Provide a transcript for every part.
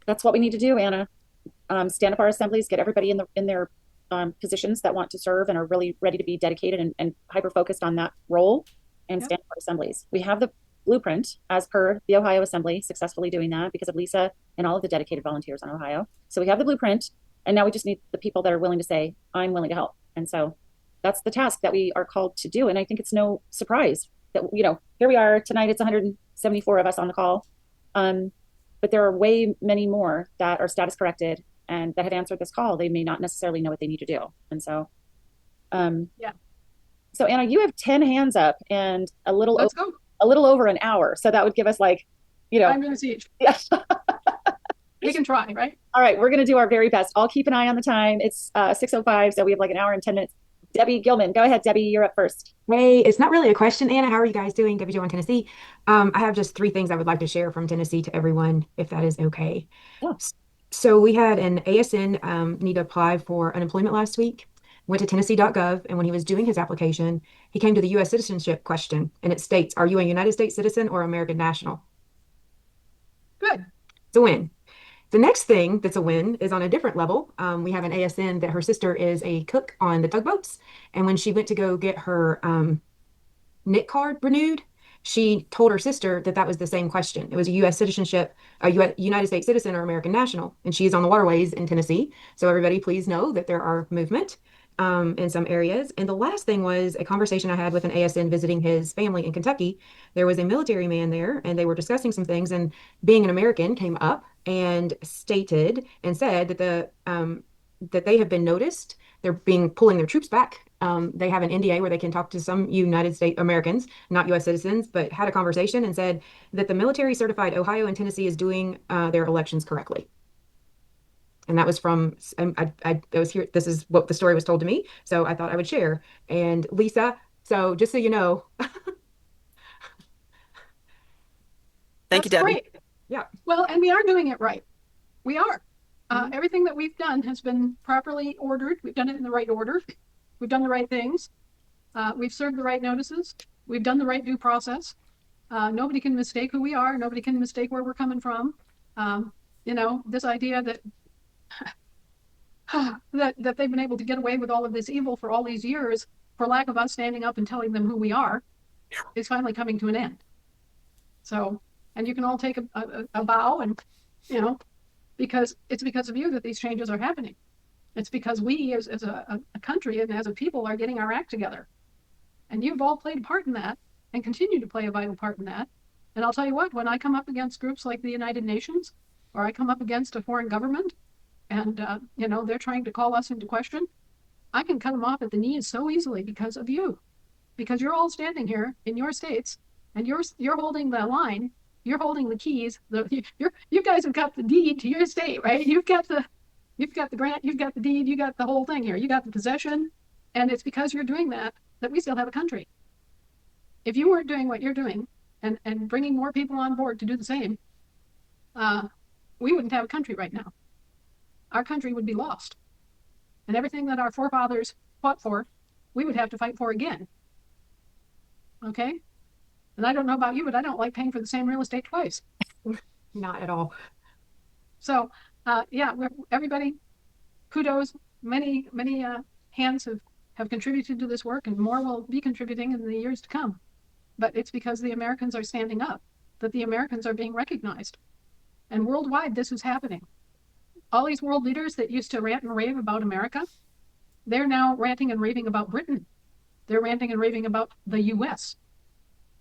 That's what we need to do, Anna. Stand up our assemblies, get everybody in their positions that want to serve and are really ready to be dedicated and hyper focused on that role, and Yep. stand up our assemblies. We have the blueprint as per the Ohio Assembly, successfully doing that because of Lisa and all of the dedicated volunteers in Ohio. So we have the blueprint, and now we just need the people that are willing to say, "I'm willing to help." And so that's the task that we are called to do. And I think it's no surprise that here we are tonight. It's 174 of us on the call. Um, but there are way many more that are status corrected and that have answered this call. They may not necessarily know what they need to do. And so, um, Yeah. so Anna, you have 10 hands up and Let's go. a little over an hour. So that would give us like, you know, 5 minutes each. yeah. We can try, right? All right, we're going to do our very best. I'll keep an eye on the time. It's 6:05, so we have like an hour and 10 minutes. Debbie Gilman, go ahead, Debbie, you're up first. Hey, it's not really a question, Anna. How are you guys doing? Debbie Jo in Tennessee. I have just three things I would like to share from Tennessee to everyone, if that is okay. Oh, S- So we had an ASN need to apply for unemployment last week. Went to Tennessee.gov, and when he was doing his application, he came to the U.S. citizenship question, and it states, "Are you a United States citizen or American national?" Good. It's a win. The next thing that's a win is on a different level. We have an ASN that her sister is a cook on the tugboats, and when she went to go get her NIC card renewed, she told her sister that that was the same question. It was a U.S. citizenship, a US, United States citizen or American national, and she is on the waterways in Tennessee. So everybody, please know that there are movement in some areas. And the last thing was a conversation I had with an ASN visiting his family in Kentucky. There was a military man there, and they were discussing some things, and being an American came up and stated and said that that they have been noticed. They're being pulling their troops back. They have an NDA where they can talk to some United States Americans, not U.S. citizens, but had a conversation and said that the military certified Ohio and Tennessee is doing their elections correctly. And that was from, I was here. This is what the story was told to me. So I thought I would share. And Lisa, so just so you know, Thank you, That's Debbie. great. yeah. Well, and we are doing it right. We are. Mhm. Everything that we've done has been properly ordered. We've done it in the right order. We've done the right things. We've served the right notices. We've done the right due process. Nobody can mistake who we are. Nobody can mistake where we're coming from. Um, this idea that that they've been able to get away with all of this evil for all these years for lack of us standing up and telling them who we are is finally coming to an end. So, and you can all take a bow and, you know, because it's because of you that these changes are happening. It's because we as a country and as a people are getting our act together. And you've all played a part in that and continue to play a vital part in that. And I'll tell you what, when I come up against groups like the United Nations, or I come up against a foreign government, and they're trying to call us into question, I can cut them off at the knees so easily because of you, because you're all standing here in your states, and you're holding the line, you're holding the keys. You guys have got the deed to your state, right? You've got the grant, you've got the deed, you got the whole thing here. You got the possession, and it's because you're doing that that we still have a country. If you weren't doing what you're doing and bringing more people on board to do the same, uh, we wouldn't have a country right now. Our country would be lost. And everything that our forefathers fought for, we would have to fight for again. Okay? And I don't know about you, but I don't like paying for the same real estate twice. Not at all. So, yeah, everybody, kudos. Many hands have contributed to this work, and more will be contributing in the years to come. But it's because the Americans are standing up, that the Americans are being recognized. And worldwide, this is happening. All these world leaders that used to rant and rave about America, they're now ranting and raving about Britain. They're ranting and raving about the US.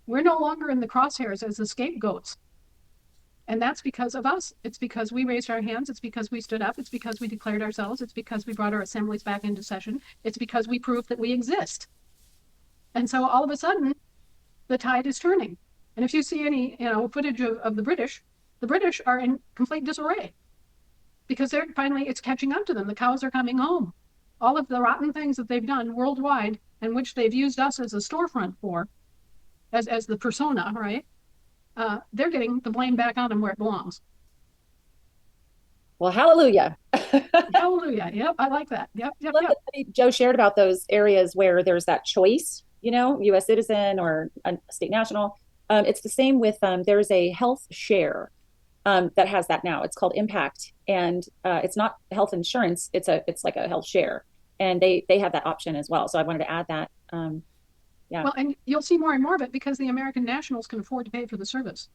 We're no longer in the crosshairs as the scapegoats. And that's because of us. It's because we raised our hands. It's because we stood up. It's because we declared ourselves. It's because we brought our assemblies back into session. It's because we proved that we exist. And so all of a sudden, the tide is turning. And if you see any, footage of the British are in complete disarray because they're finally, it's catching up to them. The cows are coming home. All of the rotten things that they've done worldwide and which they've used us as a storefront for, as the persona, right? They're getting the blame back on them where it belongs. well, hallelujah. Hallelujah. Yep, I like that. Yep, yep, Love yep. that Joe shared about those areas where there's that choice, U.S. citizen or a state national. It's the same with there's a health share that has that now. It's called Impact, and it's not health insurance. It's like a health share, and they have that option as well. So I wanted to add that. Yeah. Well, and you'll see more and more of it because the American nationals can afford to pay for the service.